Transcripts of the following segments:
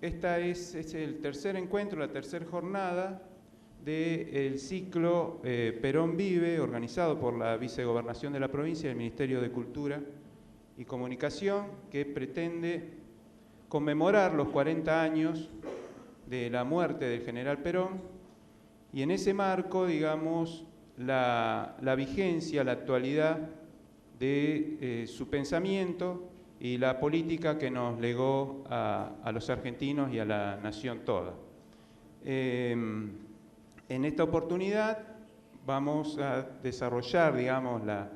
Es el tercer encuentro, la tercera jornada del ciclo Perón Vive, organizado por la Vicegobernación de la provincia y el Ministerio de Cultura y Comunicación, que pretende conmemorar los 40 años de la muerte del general Perón, y en ese marco, digamos, la vigencia, la actualidad de su pensamiento y la política que nos legó a los argentinos y a la nación toda. En esta oportunidad vamos a desarrollar, digamos, la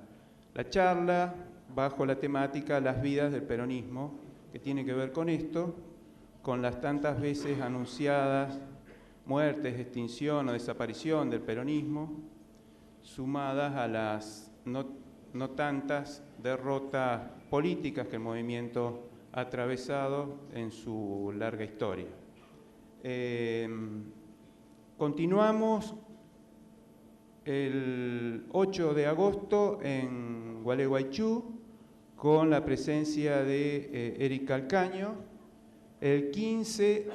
charla bajo la temática Las vidas del peronismo, que tiene que ver con esto, con las tantas veces anunciadas muertes, extinción o desaparición del peronismo, sumadas a las no tantas derrotas políticas que el movimiento ha atravesado en su larga historia. Continuamos el 8 de agosto en Gualeguaychú con la presencia de Eric Calcaño. El 15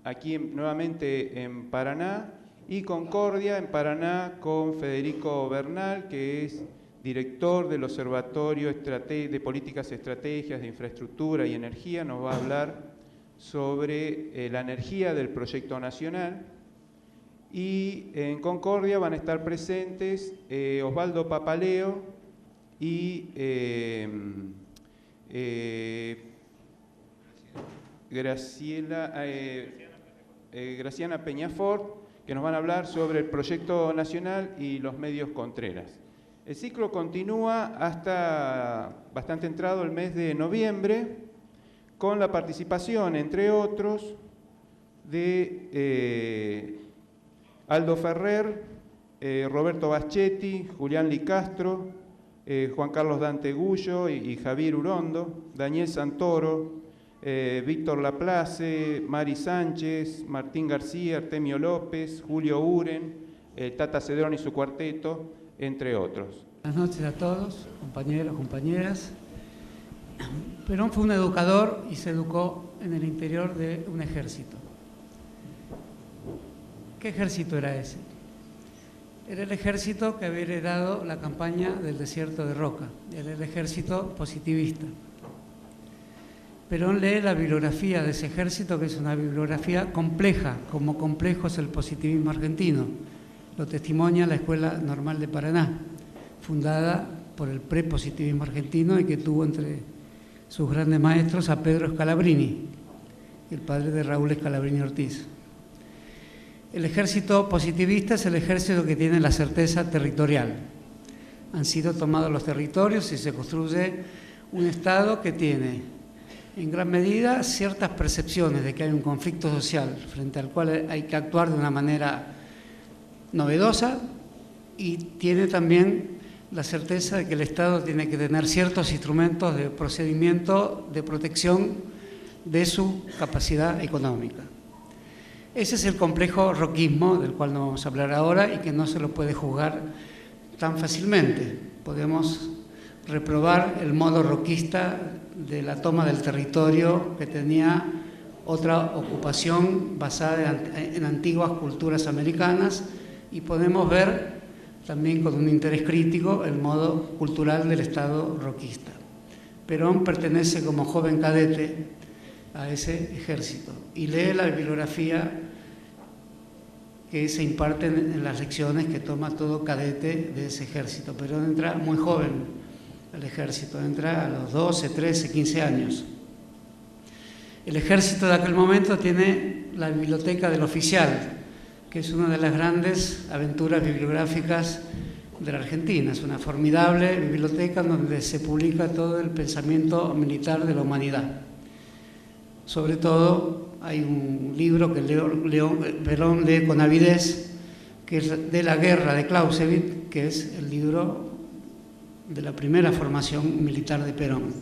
aquí nuevamente en Paraná, y Concordia en Paraná con Federico Bernal, que es director del Observatorio de Políticas, Estrategias de Infraestructura y Energía. Nos va a hablar sobre la energía del proyecto nacional. Y en Concordia van a estar presentes Osvaldo Papaleo y Graciana Peñafort, que nos van a hablar sobre el proyecto nacional y los medios Contreras. El ciclo continúa hasta bastante entrado el mes de noviembre, con la participación, entre otros, de Aldo Ferrer, Roberto Baschetti, Julián Licastro, Juan Carlos Dante Gullo y Javier Urondo, Daniel Santoro, Víctor Laplace, Mari Sánchez, Martín García, Artemio López, Julio Uren, Tata Cedrón y su cuarteto, entre otros. Buenas noches a todos, compañeros, compañeras. Perón fue un educador y se educó en el interior de un ejército. ¿Qué ejército era ese? Era el ejército que había heredado la campaña del desierto de Roca, era el ejército positivista. Perón lee la bibliografía de ese ejército, que es una bibliografía compleja, como complejo es el positivismo argentino. Lo testimonia la Escuela Normal de Paraná, fundada por el prepositivismo argentino y que tuvo entre sus grandes maestros a Pedro Scalabrini, el padre de Raúl Scalabrini Ortiz. El ejército positivista es el ejército que tiene la certeza territorial. Han sido tomados los territorios y se construye un Estado que tiene en gran medida ciertas percepciones de que hay un conflicto social frente al cual hay que actuar de una manera novedosa, y tiene también la certeza de que el Estado tiene que tener ciertos instrumentos de procedimiento de protección de su capacidad económica. Ese es el complejo roquismo del cual no vamos a hablar ahora y que no se lo puede juzgar tan fácilmente. Podemos reprobar el modo roquista de la toma del territorio, que tenía otra ocupación basada en antiguas culturas americanas, y podemos ver también con un interés crítico el modo cultural del Estado roquista. Perón pertenece como joven cadete a ese ejército y lee la bibliografía que se imparte en las lecciones que toma todo cadete de ese ejército. Perón entra muy joven al ejército, entra a los 12, 13, 15 años. El ejército de aquel momento tiene la biblioteca del oficial, que es una de las grandes aventuras bibliográficas de la Argentina. Es una formidable biblioteca donde se publica todo el pensamiento militar de la humanidad. Sobre todo hay un libro que Perón lee con avidez, que es De la guerra de Clausewitz, que es el libro de la primera formación militar de Perón.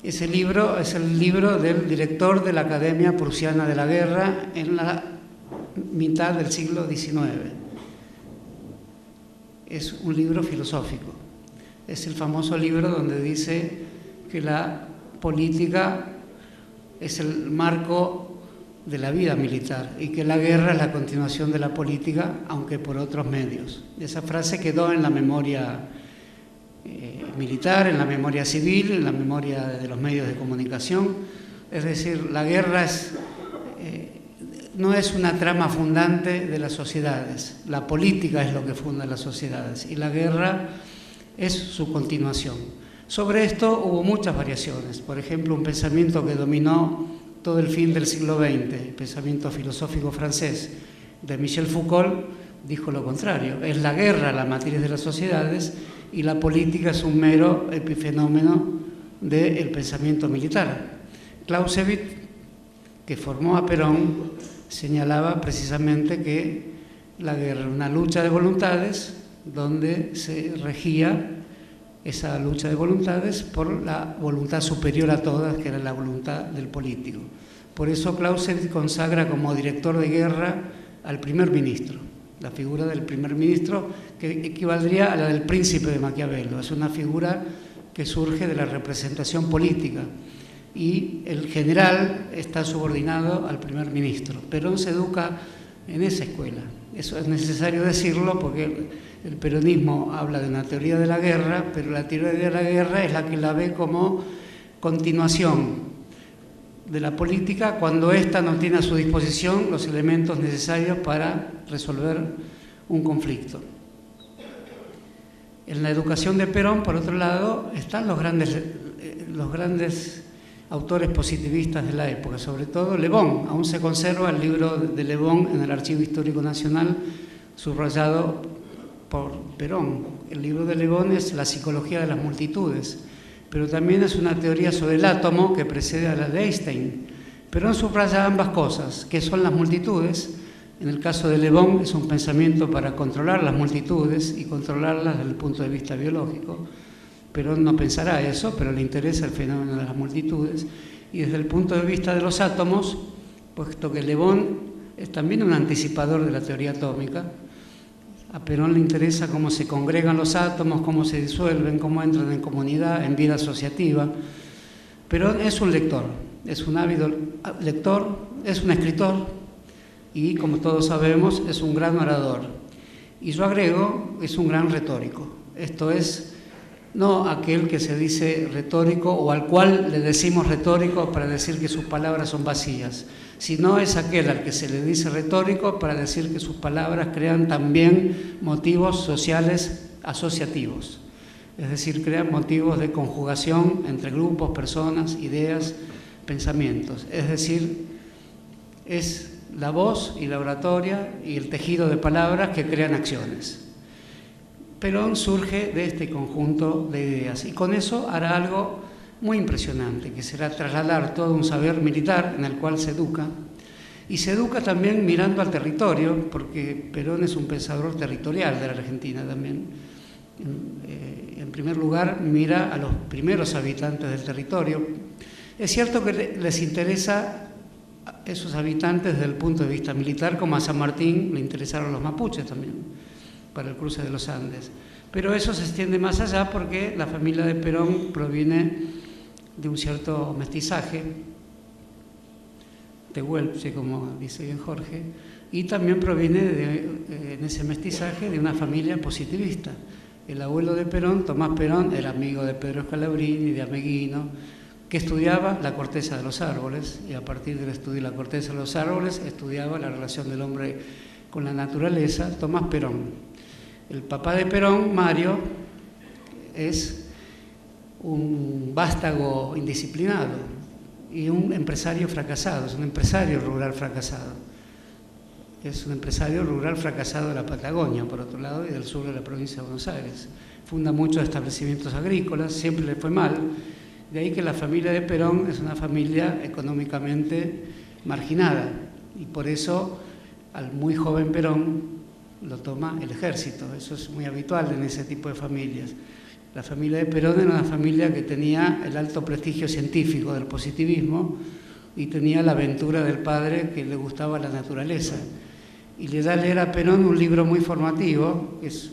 Ese libro es el libro del director de la Academia Prusiana de la Guerra en la mitad del siglo XIX. Es un libro filosófico. Es el famoso libro donde dice que la política es el marco de la vida militar y que la guerra es la continuación de la política, aunque por otros medios. Esa frase quedó en la memoria militar, en la memoria civil, en la memoria de los medios de comunicación. Es decir, la guerra no es una trama fundante de las sociedades, la política es lo que funda las sociedades y la guerra es su continuación. Sobre esto hubo muchas variaciones. Por ejemplo, un pensamiento que dominó todo el fin del siglo XX, el pensamiento filosófico francés de Michel Foucault, dijo lo contrario. Es la guerra la matriz de las sociedades y la política es un mero epifenómeno del pensamiento militar. Clausewitz, que formó a Perón, señalaba precisamente que la guerra era una lucha de voluntades donde se regía esa lucha de voluntades por la voluntad superior a todas, que era la voluntad del político. Por eso Clausewitz consagra como director de guerra al primer ministro, la figura del primer ministro que equivaldría a la del príncipe de Maquiavelo. Es una figura que surge de la representación política y el general está subordinado al primer ministro. Perón se educa en esa escuela. Eso es necesario decirlo porque el peronismo habla de una teoría de la guerra, pero la teoría de la guerra es la que la ve como continuación de la política cuando ésta no tiene a su disposición los elementos necesarios para resolver un conflicto. En la educación de Perón, por otro lado, están los grandes autores positivistas de la época, sobre todo Le Bon. Aún se conserva el libro de Le Bon en el Archivo Histórico Nacional, subrayado por Perón. El libro de Le Bon es La psicología de las multitudes, pero también es una teoría sobre el átomo que precede a la de Einstein. Perón subraya ambas cosas, que son las multitudes. En el caso de Le Bon es un pensamiento para controlar las multitudes y controlarlas desde el punto de vista biológico. Perón no pensará eso, pero le interesa el fenómeno de las multitudes. Y desde el punto de vista de los átomos, puesto que Le Bon es también un anticipador de la teoría atómica, a Perón le interesa cómo se congregan los átomos, cómo se disuelven, cómo entran en comunidad, en vida asociativa. Perón es un lector, es un ávido lector, es un escritor y, como todos sabemos, es un gran orador. Y yo agrego, es un gran retórico. Esto es, no aquel que se dice retórico o al cual le decimos retórico para decir que sus palabras son vacías, sino es aquel al que se le dice retórico para decir que sus palabras crean también motivos sociales asociativos, es decir, crean motivos de conjugación entre grupos, personas, ideas, pensamientos, es decir, es la voz y la oratoria y el tejido de palabras que crean acciones. Perón surge de este conjunto de ideas y con eso hará algo muy impresionante, que será trasladar todo un saber militar en el cual se educa, y se educa también mirando al territorio, porque Perón es un pensador territorial de la Argentina también. En primer lugar, mira a los primeros habitantes del territorio. Es cierto que les interesa a esos habitantes desde el punto de vista militar, como a San Martín le interesaron los mapuches también, para el cruce de los Andes. Pero eso se extiende más allá porque la familia de Perón proviene de un cierto mestizaje, tehuelche, como dice bien Jorge, y también proviene en ese mestizaje de una familia positivista. El abuelo de Perón, Tomás Perón, era amigo de Pedro Scalabrini, de Ameguino, que estudiaba la corteza de los árboles, y a partir del estudio de la corteza de los árboles estudiaba la relación del hombre con la naturaleza, Tomás Perón. El papá de Perón, Mario, es un vástago indisciplinado y un empresario fracasado, es un empresario rural fracasado. Es un empresario rural fracasado de la Patagonia, por otro lado, y del sur de la provincia de Buenos Aires. Funda muchos establecimientos agrícolas, siempre le fue mal. De ahí que la familia de Perón es una familia económicamente marginada y por eso al muy joven Perón lo toma el ejército. Eso es muy habitual en ese tipo de familias. La familia de Perón era una familia que tenía el alto prestigio científico del positivismo y tenía la aventura del padre que le gustaba la naturaleza. Y le da a leer a Perón un libro muy formativo, que es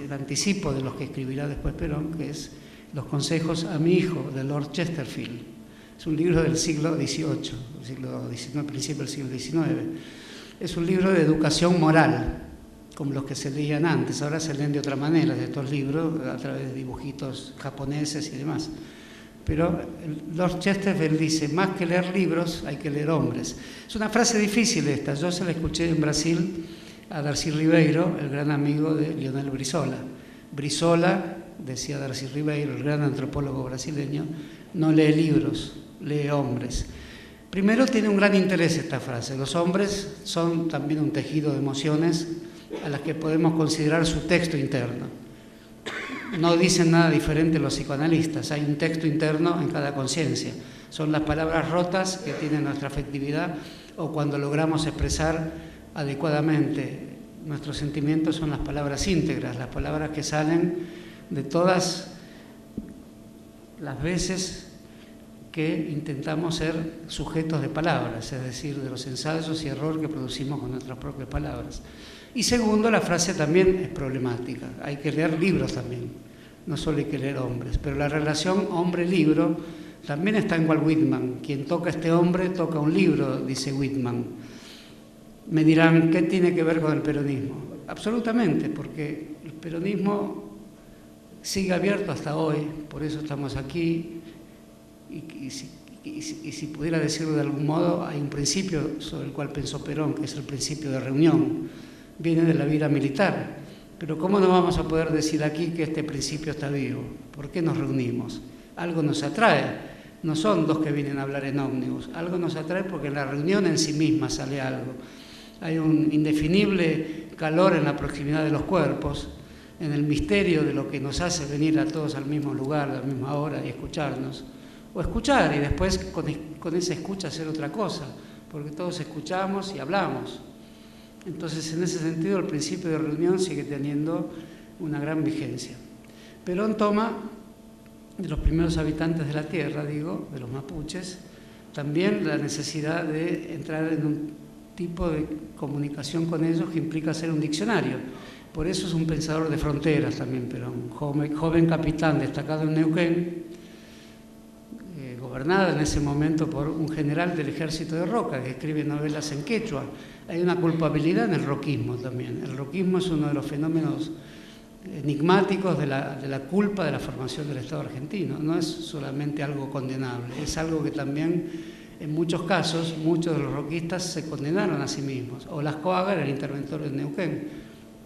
el anticipo de los que escribirá después Perón, que es Los consejos a mi hijo, de Lord Chesterfield. Es un libro del siglo XVIII, principio del siglo XIX. Es un libro de educación moral, como los que se leían antes. Ahora se leen de otra manera de estos libros, a través de dibujitos japoneses y demás. Pero Lord Chesterfield dice, más que leer libros, hay que leer hombres. Es una frase difícil esta. Yo se la escuché en Brasil a Darcy Ribeiro, el gran amigo de Lionel Brizola. Brizola, decía Darcy Ribeiro, el gran antropólogo brasileño, no lee libros, lee hombres. Primero, tiene un gran interés esta frase. Los hombres son también un tejido de emociones a las que podemos considerar su texto interno. No dicen nada diferente los psicoanalistas. Hay un texto interno en cada conciencia. Son las palabras rotas que tiene nuestra afectividad, o cuando logramos expresar adecuadamente nuestros sentimientos son las palabras íntegras, las palabras que salen de todas las veces que intentamos ser sujetos de palabras, es decir, de los ensayos y error que producimos con nuestras propias palabras. Y segundo, la frase también es problemática. Hay que leer libros también, no solo hay que leer hombres. Pero la relación hombre-libro también está en Walt Whitman. Quien toca a este hombre toca un libro, dice Whitman. Me dirán, ¿qué tiene que ver con el peronismo? Absolutamente, porque el peronismo sigue abierto hasta hoy, por eso estamos aquí. Y si pudiera decirlo de algún modo, hay un principio sobre el cual pensó Perón, que es el principio de reunión. Viene de la vida militar. Pero ¿cómo no vamos a poder decir aquí que este principio está vivo? ¿Por qué nos reunimos? Algo nos atrae. No son dos que vienen a hablar en ómnibus. Algo nos atrae porque en la reunión en sí misma sale algo. Hay un indefinible calor en la proximidad de los cuerpos, en el misterio de lo que nos hace venir a todos al mismo lugar, a la misma hora y escucharnos. O escuchar y después con esa escucha hacer otra cosa, porque todos escuchamos y hablamos. Entonces, en ese sentido, el principio de reunión sigue teniendo una gran vigencia. Perón toma de los primeros habitantes de la tierra, de los mapuches, también la necesidad de entrar en un tipo de comunicación con ellos que implica hacer un diccionario. Por eso es un pensador de fronteras también Perón, joven capitán destacado en Neuquén, gobernada en ese momento por un general del ejército de Roca que escribe novelas en quechua. Hay una culpabilidad en el roquismo también. El roquismo es uno de los fenómenos enigmáticos de la culpa de la formación del Estado argentino. No es solamente algo condenable, es algo que también, en muchos casos, muchos de los roquistas se condenaron a sí mismos. Olascoaga era el interventor de Neuquén.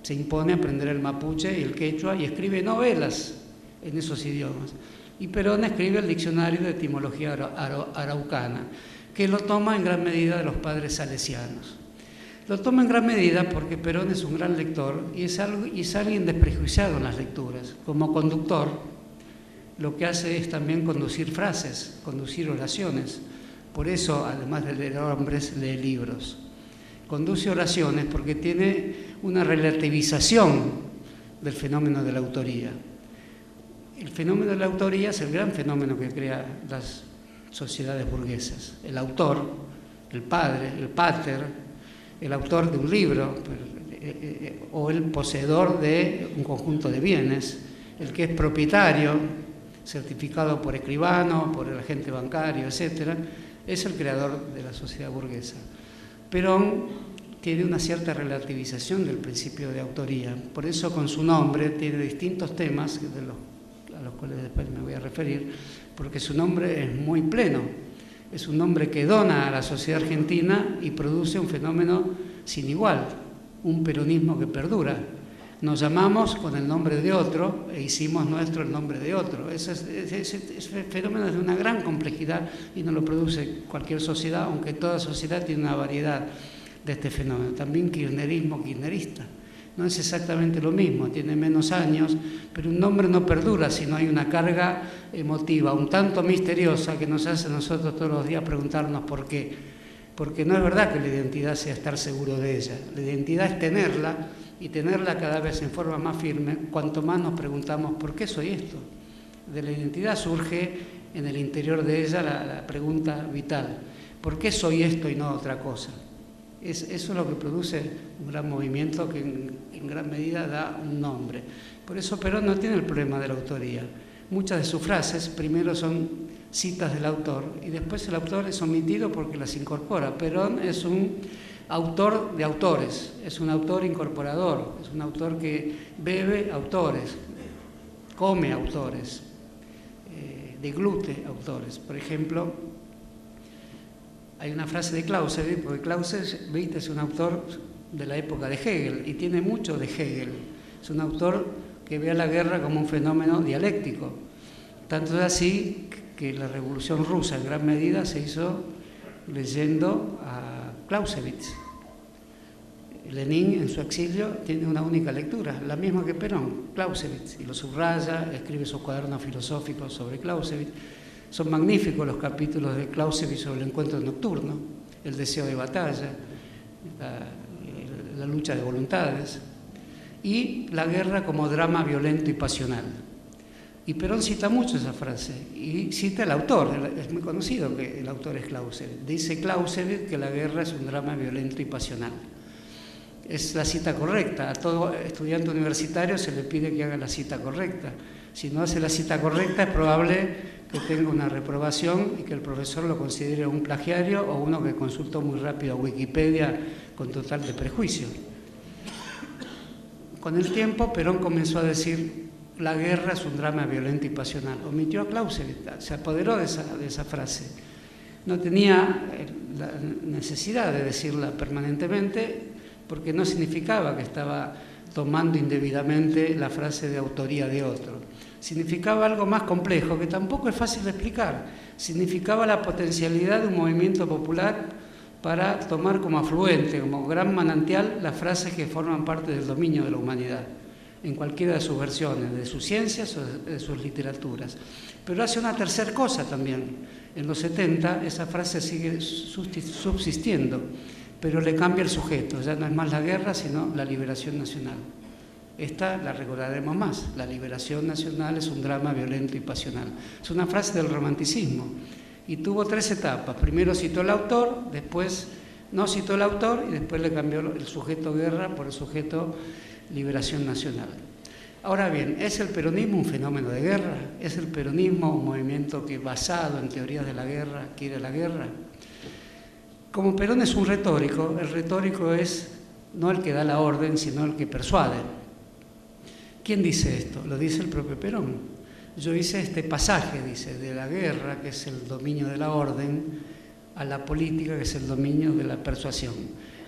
Se impone aprender el mapuche y el quechua y escribe novelas en esos idiomas. Y Perón escribe el diccionario de etimología araucana, que lo toma en gran medida de los padres salesianos. Lo toma en gran medida porque Perón es un gran lector y es alguien desprejuiciado en las lecturas. Como conductor, lo que hace es también conducir frases, conducir oraciones. Por eso, además de leer hombres, lee libros. Conduce oraciones porque tiene una relativización del fenómeno de la autoría. El fenómeno de la autoría es el gran fenómeno que crea las sociedades burguesas. El autor, el padre, el pater, el autor de un libro o el poseedor de un conjunto de bienes, el que es propietario, certificado por escribano, por el agente bancario, etc., es el creador de la sociedad burguesa. Perón tiene una cierta relativización del principio de autoría, por eso con su nombre tiene distintos temas a los cuales después me voy a referir, porque su nombre es muy pleno. Es un nombre que dona a la sociedad argentina y produce un fenómeno sin igual, un peronismo que perdura. Nos llamamos con el nombre de otro e hicimos nuestro el nombre de otro. Ese fenómeno es de una gran complejidad y no lo produce cualquier sociedad, aunque toda sociedad tiene una variedad de este fenómeno. También kirchnerismo, kirchnerista. No es exactamente lo mismo, tiene menos años, pero un nombre no perdura si no hay una carga emotiva, un tanto misteriosa, que nos hace a nosotros todos los días preguntarnos por qué. Porque no es verdad que la identidad sea estar seguro de ella. La identidad es tenerla, y tenerla cada vez en forma más firme, cuanto más nos preguntamos ¿por qué soy esto? De la identidad surge en el interior de ella la pregunta vital: ¿por qué soy esto y no otra cosa? Eso es lo que produce un gran movimiento que en gran medida da un nombre. Por eso Perón no tiene el problema de la autoría. Muchas de sus frases primero son citas del autor, y después el autor es omitido porque las incorpora. Perón es un autor de autores, es un autor incorporador, es un autor que bebe autores, come autores, deglute autores. Por ejemplo, hay una frase de Clausewitz, porque Clausewitz es un autor de la época de Hegel y tiene mucho de Hegel. Es un autor que ve a la guerra como un fenómeno dialéctico. Tanto es así que la Revolución Rusa en gran medida se hizo leyendo a Clausewitz. Lenin en su exilio tiene una única lectura, la misma que Perón, Clausewitz, y lo subraya, escribe sus cuadernos filosóficos sobre Clausewitz. Son magníficos los capítulos de Clausewitz sobre el encuentro nocturno, el deseo de batalla, la lucha de voluntades y la guerra como drama violento y pasional. Y Perón cita mucho esa frase y cita el autor, es muy conocido que el autor es Clausewitz. Dice Clausewitz que la guerra es un drama violento y pasional. Es la cita correcta. A todo estudiante universitario se le pide que haga la cita correcta. Si no hace la cita correcta es probable que tenga una reprobación y que el profesor lo considere un plagiario o uno que consultó muy rápido a Wikipedia con total de prejuicio. Con el tiempo Perón comenzó a decir la guerra es un drama violento y pasional. Omitió a Clausewitz, se apoderó de esa frase. No tenía la necesidad de decirla permanentemente porque no significaba que estaba tomando indebidamente la frase de autoría de otro. Significaba algo más complejo, que tampoco es fácil de explicar. Significaba la potencialidad de un movimiento popular para tomar como afluente, como gran manantial, las frases que forman parte del dominio de la humanidad, en cualquiera de sus versiones, de sus ciencias o de sus literaturas. Pero hace una tercera cosa también. En los 70 esa frase sigue subsistiendo, pero le cambia el sujeto. Ya no es más la guerra, sino la liberación nacional. Esta la recordaremos más. La liberación nacional es un drama violento y pasional. Es una frase del romanticismo. Y tuvo 3 etapas. Primero citó el autor, después no citó el autor y después le cambió el sujeto guerra por el sujeto liberación nacional. Ahora bien, ¿es el peronismo un fenómeno de guerra? ¿Es el peronismo un movimiento que basado en teorías de la guerra quiere la guerra? Como Perón es un retórico, el retórico es no el que da la orden, sino el que persuade. ¿Quién dice esto? Lo dice el propio Perón. Yo hice este pasaje, dice, de la guerra, que es el dominio de la orden, a la política, que es el dominio de la persuasión.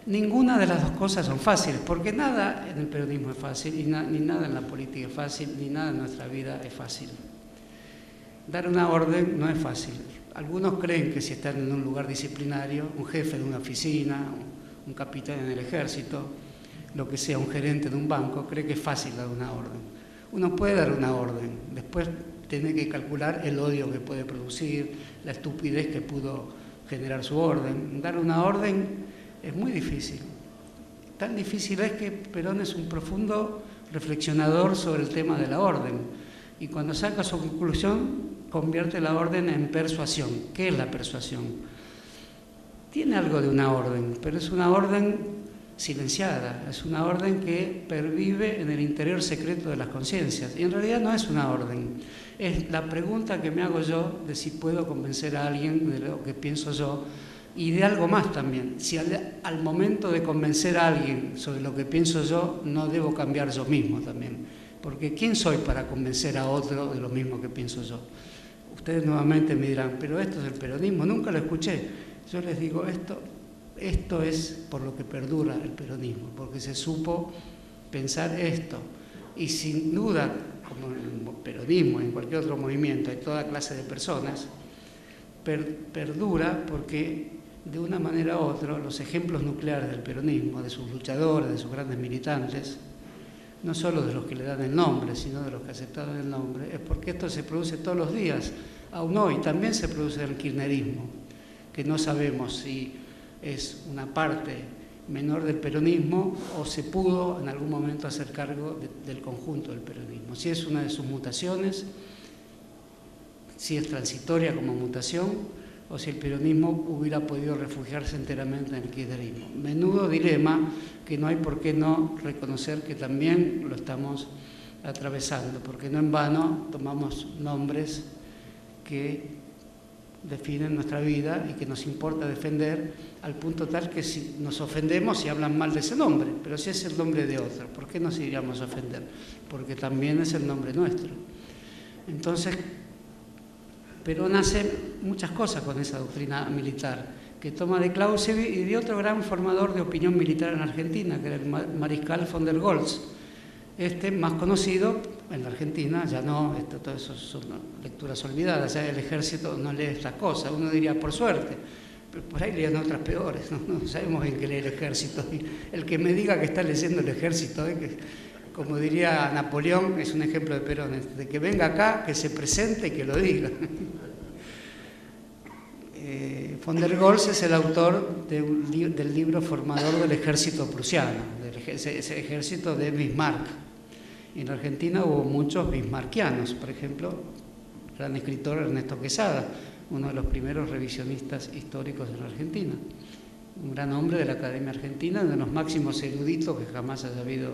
Ninguna de las dos cosas son fáciles, porque nada en el peronismo es fácil, ni nada en la política es fácil, ni nada en nuestra vida es fácil. Dar una orden no es fácil. Algunos creen que si están en un lugar disciplinario, un jefe de una oficina, un capitán en el ejército, lo que sea, un gerente de un banco, cree que es fácil dar una orden. Uno puede dar una orden, después tiene que calcular el odio que puede producir, la estupidez que pudo generar su orden. Dar una orden es muy difícil. Tan difícil es que Perón es un profundo reflexionador sobre el tema de la orden. Y cuando saca su conclusión, convierte la orden en persuasión. ¿Qué es la persuasión? Tiene algo de una orden, pero es una orden silenciada, es una orden que pervive en el interior secreto de las conciencias. Y en realidad no es una orden, es la pregunta que me hago yo de si puedo convencer a alguien de lo que pienso yo y de algo más también. Si al momento de convencer a alguien sobre lo que pienso yo, no debo cambiar yo mismo también. Porque ¿quién soy para convencer a otro de lo mismo que pienso yo? Ustedes nuevamente me dirán, pero esto es el peronismo, nunca lo escuché. Yo les digo, esto es por lo que perdura el peronismo, porque se supo pensar esto. Y sin duda, como en el peronismo, en cualquier otro movimiento, hay toda clase de personas, perdura porque de una manera u otra los ejemplos nucleares del peronismo, de sus luchadores, de sus grandes militantes, no solo de los que le dan el nombre, sino de los que aceptaron el nombre, es porque esto se produce todos los días, aún hoy, también se produce el kirchnerismo, que no sabemos si es una parte menor del peronismo o se pudo en algún momento hacer cargo del conjunto del peronismo. Si es una de sus mutaciones, si es transitoria como mutación, o si el peronismo hubiera podido refugiarse enteramente en el kirchnerismo. Menudo dilema que no hay por qué no reconocer que también lo estamos atravesando, porque no en vano tomamos nombres que definen nuestra vida y que nos importa defender, al punto tal que si nos ofendemos si hablan mal de ese nombre, pero si es el nombre de otro, ¿por qué nos iríamos a ofender? Porque también es el nombre nuestro. Entonces, Perón hace muchas cosas con esa doctrina militar, que toma de Clausewitz y de otro gran formador de opinión militar en Argentina, que era el mariscal von der Goltz. Más conocido en la Argentina, ya no, todo eso son lecturas olvidadas, ya el ejército no lee estas cosas, uno diría por suerte, pero por ahí leían otras peores, no sabemos bien qué lee el ejército. Y el que me diga que está leyendo el ejército, que, como diría Napoleón, es un ejemplo de Perón, de que venga acá, que se presente y que lo diga. Von der Goltz es el autor del libro formador del ejército prusiano, ese ejército de Bismarck. En Argentina hubo muchos bismarckianos, por ejemplo, el gran escritor Ernesto Quesada, uno de los primeros revisionistas históricos en Argentina, un gran hombre de la Academia Argentina, uno de los máximos eruditos que jamás haya habido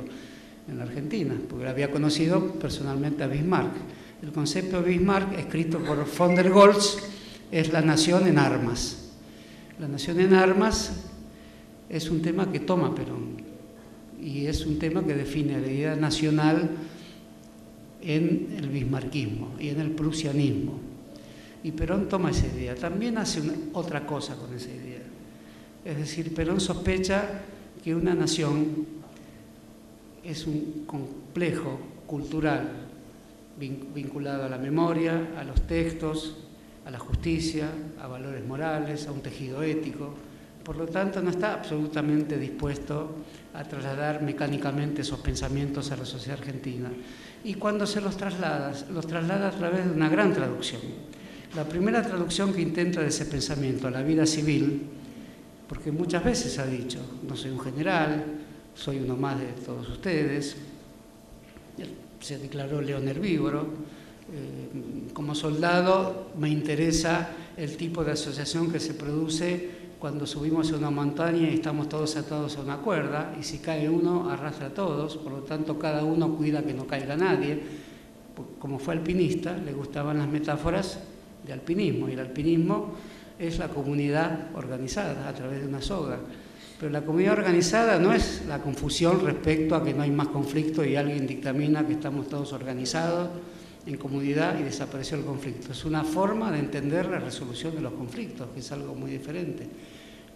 en la Argentina, porque había conocido personalmente a Bismarck. El concepto de Bismarck, escrito por von der Goltz, es la nación en armas. La nación en armas es un tema que toma Perón y es un tema que define la idea nacional en el bismarquismo y en el prusianismo. Y Perón toma esa idea. También hace otra cosa con esa idea. Es decir, Perón sospecha que una nación es un complejo cultural vinculado a la memoria, a los textos, a la justicia, a valores morales, a un tejido ético. Por lo tanto, no está absolutamente dispuesto a trasladar mecánicamente esos pensamientos a la sociedad argentina. Y cuando se los traslada a través de una gran traducción. La primera traducción que intenta de ese pensamiento a la vida civil, porque muchas veces ha dicho, no soy un general, soy uno más de todos ustedes, se declaró león herbívoro, como soldado me interesa el tipo de asociación que se produce cuando subimos a una montaña y estamos todos atados a una cuerda, y si cae uno arrastra a todos, por lo tanto cada uno cuida que no caiga nadie. Como fue alpinista, le gustaban las metáforas de alpinismo, y el alpinismo es la comunidad organizada a través de una soga. Pero la comunidad organizada no es la confusión respecto a que no hay más conflicto y alguien dictamina que estamos todos organizados en comunidad y desapareció el conflicto. Es una forma de entender la resolución de los conflictos, que es algo muy diferente.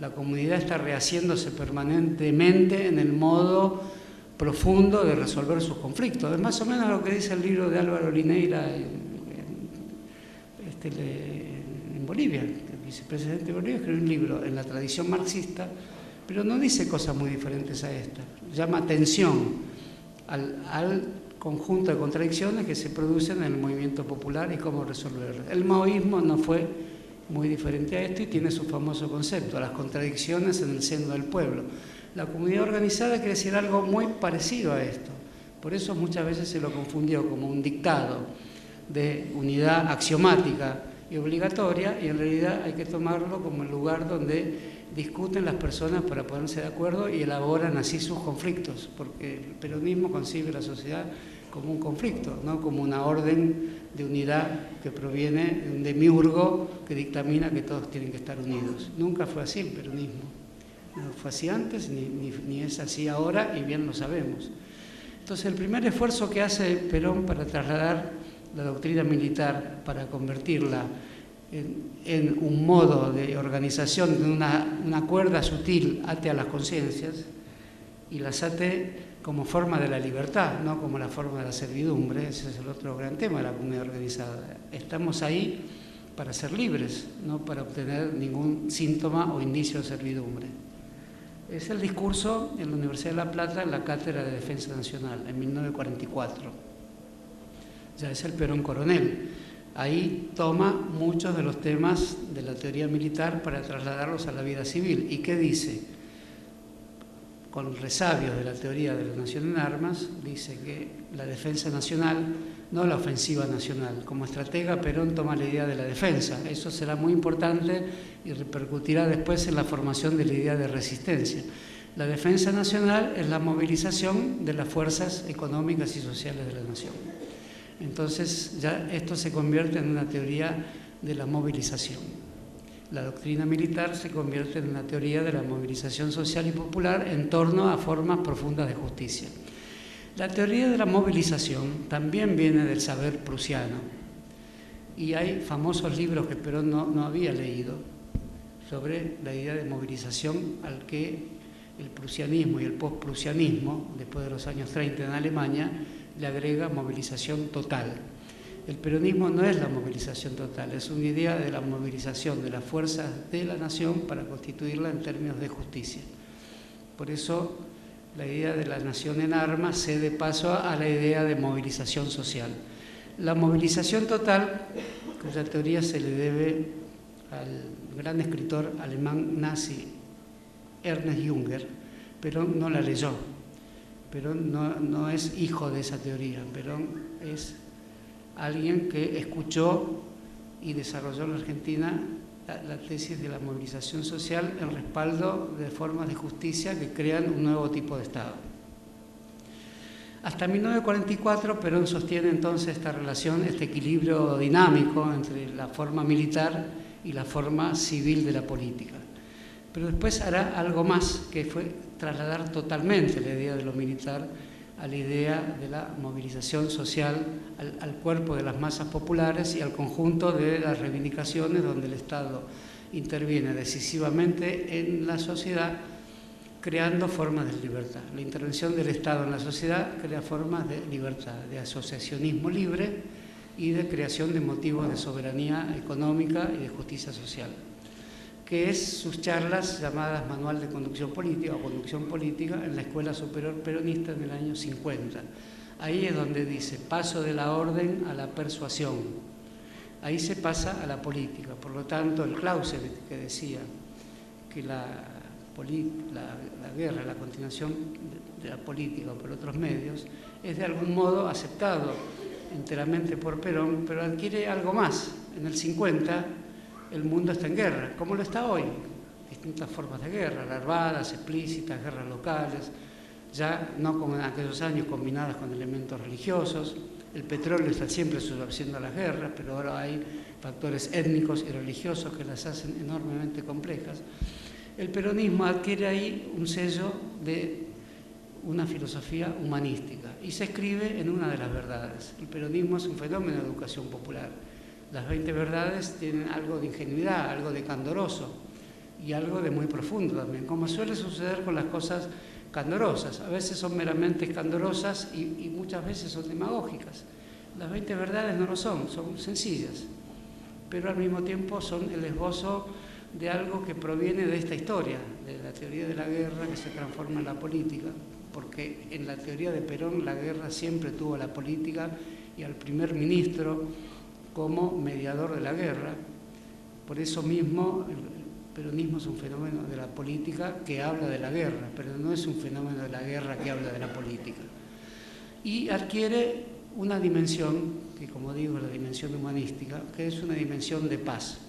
La comunidad está rehaciéndose permanentemente en el modo profundo de resolver sus conflictos. Es más o menos lo que dice el libro de Álvaro Lineira en Bolivia. El vicepresidente de Bolivia escribió un libro en la tradición marxista, pero no dice cosas muy diferentes a esta. Llama atención al conjunto de contradicciones que se producen en el movimiento popular y cómo resolverlas. El maoísmo no fue muy diferente a esto y tiene su famoso concepto, las contradicciones en el seno del pueblo. La comunidad organizada quiere decir algo muy parecido a esto. Por eso muchas veces se lo confundió como un dictado de unidad axiomática y obligatoria, y en realidad hay que tomarlo como el lugar donde discuten las personas para ponerse de acuerdo y elaboran así sus conflictos, porque el peronismo concibe la sociedad como un conflicto, no como una orden de unidad que proviene de un demiurgo que dictamina que todos tienen que estar unidos. Nunca fue así el peronismo. No fue así antes ni es así ahora, y bien lo sabemos. Entonces, el primer esfuerzo que hace Perón para trasladar la doctrina militar, para convertirla en un modo de organización, de una cuerda sutil ate a las conciencias y las ate como forma de la libertad, no como la forma de la servidumbre. Ese es el otro gran tema de la comunidad organizada. Estamos ahí para ser libres, no para obtener ningún síntoma o indicio de servidumbre. Es el discurso en la Universidad de La Plata, en la Cátedra de Defensa Nacional, en 1944. Ya es el Perón coronel. Ahí toma muchos de los temas de la teoría militar para trasladarlos a la vida civil. ¿Y qué dice? Con resabios de la teoría de la nación en armas, dice que la defensa nacional, no la ofensiva nacional. Como estratega, Perón toma la idea de la defensa. Eso será muy importante y repercutirá después en la formación de la idea de resistencia. La defensa nacional es la movilización de las fuerzas económicas y sociales de la nación. Entonces, ya esto se convierte en una teoría de la movilización. La doctrina militar se convierte en una teoría de la movilización social y popular en torno a formas profundas de justicia. La teoría de la movilización también viene del saber prusiano, y hay famosos libros que Perón no había leído sobre la idea de movilización al que el prusianismo y el postprusianismo, después de los años 30 en Alemania, le agrega movilización total. El peronismo no es la movilización total, es una idea de la movilización de las fuerzas de la nación para constituirla en términos de justicia. Por eso la idea de la nación en armas cede paso a la idea de movilización social. La movilización total, cuya teoría se le debe al gran escritor alemán nazi Ernest Junger, Perón no la leyó. Perón no es hijo de esa teoría. Perón es alguien que escuchó y desarrolló en la Argentina la tesis de la movilización social en respaldo de formas de justicia que crean un nuevo tipo de Estado. Hasta 1944 Perón sostiene entonces esta relación, este equilibrio dinámico entre la forma militar y la forma civil de la política. Pero después hará algo más, que fue trasladar totalmente la idea de lo militar a la idea de la movilización social, al cuerpo de las masas populares y al conjunto de las reivindicaciones donde el Estado interviene decisivamente en la sociedad, creando formas de libertad. La intervención del Estado en la sociedad crea formas de libertad, de asociacionismo libre y de creación de motivos de soberanía económica y de justicia social, que es sus charlas llamadas Manual de Conducción Política o Conducción Política en la Escuela Superior Peronista en el año 50. Ahí es donde dice, paso de la orden a la persuasión. Ahí se pasa a la política. Por lo tanto, el Clausewitz, que decía que la guerra, la continuación de la política por otros medios, es de algún modo aceptado enteramente por Perón, pero adquiere algo más. En el 50, el mundo está en guerra, como lo está hoy. Distintas formas de guerra, larvadas, explícitas, guerras locales, ya no como en aquellos años combinadas con elementos religiosos. El petróleo está siempre subsistiendo a las guerras, pero ahora hay factores étnicos y religiosos que las hacen enormemente complejas. El peronismo adquiere ahí un sello de una filosofía humanística y se escribe en una de las verdades. El peronismo es un fenómeno de educación popular. Las 20 verdades tienen algo de ingenuidad, algo de candoroso y algo de muy profundo también, como suele suceder con las cosas candorosas. A veces son meramente candorosas y muchas veces son demagógicas. Las 20 verdades no lo son sencillas, pero al mismo tiempo son el esbozo de algo que proviene de esta historia, de la teoría de la guerra que se transforma en la política, porque en la teoría de Perón la guerra siempre tuvo a la política y al primer ministro como mediador de la guerra. Por eso mismo el peronismo es un fenómeno de la política que habla de la guerra, pero no es un fenómeno de la guerra que habla de la política. Y adquiere una dimensión, que como digo es la dimensión humanística, que es una dimensión de paz.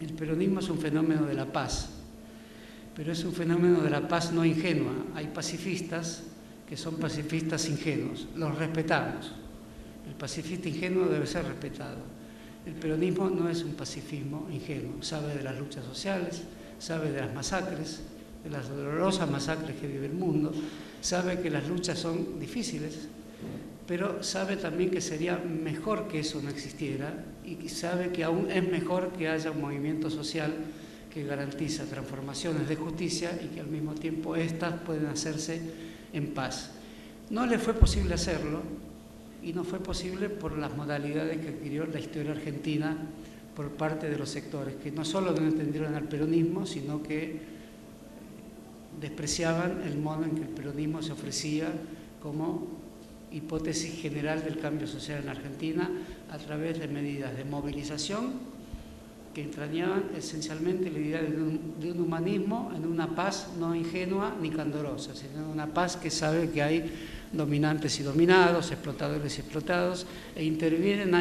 El peronismo es un fenómeno de la paz, pero es un fenómeno de la paz no ingenua. Hay pacifistas que son pacifistas ingenuos, los respetamos. El pacifista ingenuo debe ser respetado. El peronismo no es un pacifismo ingenuo, sabe de las luchas sociales, sabe de las masacres, de las dolorosas masacres que vive el mundo, sabe que las luchas son difíciles, pero sabe también que sería mejor que eso no existiera y sabe que aún es mejor que haya un movimiento social que garantiza transformaciones de justicia y que al mismo tiempo éstas pueden hacerse en paz. No le fue posible hacerlo y no fue posible por las modalidades que adquirió la historia argentina por parte de los sectores que no solo no entendieron al peronismo, sino que despreciaban el modo en que el peronismo se ofrecía como hipótesis general del cambio social en Argentina a través de medidas de movilización que entrañaban esencialmente la idea de un humanismo en una paz no ingenua ni candorosa, sino en una paz que sabe que hay dominantes y dominados, explotadores y explotados, e intervienen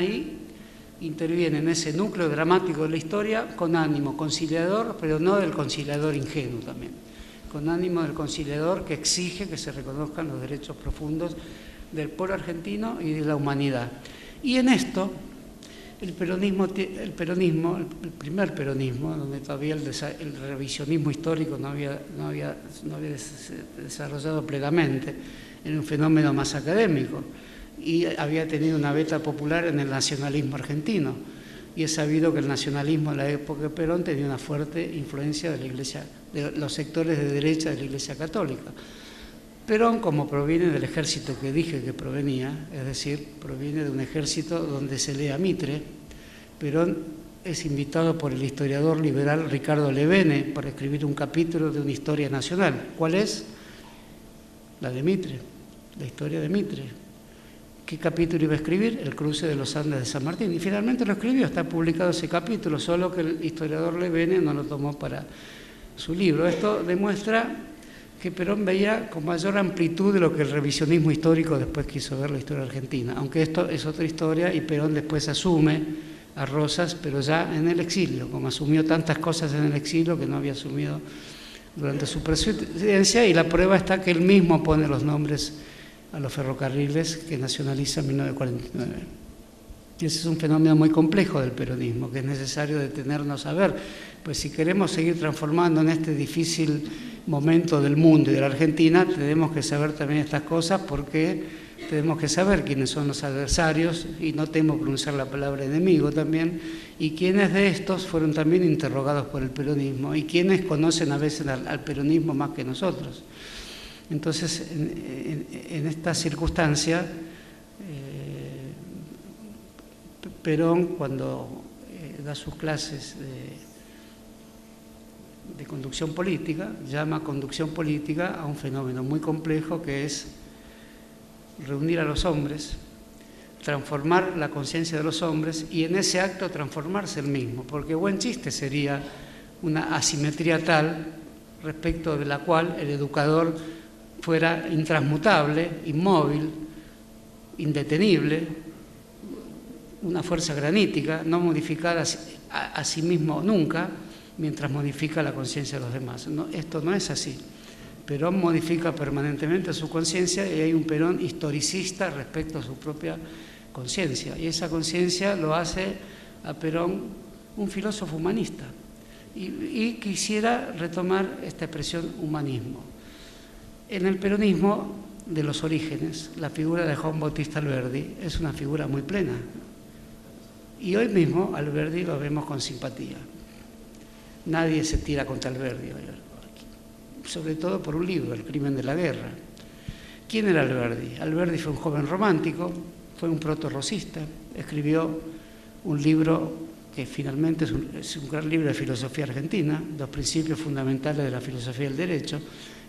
en ese núcleo dramático de la historia con ánimo conciliador, pero no del conciliador ingenuo también, con ánimo del conciliador que exige que se reconozcan los derechos profundos del pueblo argentino y de la humanidad. Y en esto El peronismo, el primer peronismo, donde todavía el revisionismo histórico no había desarrollado plenamente, era un fenómeno más académico y había tenido una beta popular en el nacionalismo argentino. Y es sabido que el nacionalismo en la época de Perón tenía una fuerte influencia de la Iglesia, de los sectores de derecha de la Iglesia Católica. Perón, como proviene del ejército que dije que provenía, es decir, proviene de un ejército donde se lee a Mitre, Perón es invitado por el historiador liberal Ricardo Levene para escribir un capítulo de una historia nacional. ¿Cuál es? La de Mitre, la historia de Mitre. ¿Qué capítulo iba a escribir? El cruce de los Andes de San Martín. Y finalmente lo escribió, está publicado ese capítulo, solo que el historiador Levene no lo tomó para su libro. Esto demuestra que Perón veía con mayor amplitud de lo que el revisionismo histórico después quiso ver la historia argentina. Aunque esto es otra historia y Perón después asume a Rosas, pero ya en el exilio, como asumió tantas cosas en el exilio que no había asumido durante su presidencia, y la prueba está que él mismo pone los nombres a los ferrocarriles que nacionaliza en 1949. Y ese es un fenómeno muy complejo del peronismo, que es necesario detenernos a ver, pues si queremos seguir transformando en este difícil momento del mundo y de la Argentina, tenemos que saber también estas cosas, porque tenemos que saber quiénes son los adversarios, y no temo pronunciar la palabra enemigo también, y quiénes de estos fueron también interrogados por el peronismo, y quiénes conocen a veces al peronismo más que nosotros. Entonces, en esta circunstancia, Perón, cuando da sus clases de conducción política, llama conducción política a un fenómeno muy complejo que es reunir a los hombres, transformar la conciencia de los hombres y en ese acto transformarse el mismo, porque buen chiste sería una asimetría tal respecto de la cual el educador fuera intransmutable, inmóvil, indetenible, una fuerza granítica, no modificada a sí mismo nunca, mientras modifica la conciencia de los demás. No, esto no es así. Perón modifica permanentemente su conciencia y hay un Perón historicista respecto a su propia conciencia. Y esa conciencia lo hace a Perón un filósofo humanista. Y quisiera retomar esta expresión humanismo. En el peronismo de los orígenes, la figura de Juan Bautista Alberdi es una figura muy plena. Y hoy mismo Alberdi lo vemos con simpatía. Nadie se tira contra Alberdi, sobre todo por un libro, El crimen de la guerra. ¿Quién era Alberdi? Alberdi fue un joven romántico, fue un proto-rosista, escribió un libro que finalmente es un gran libro de filosofía argentina, Los principios fundamentales de la filosofía del derecho.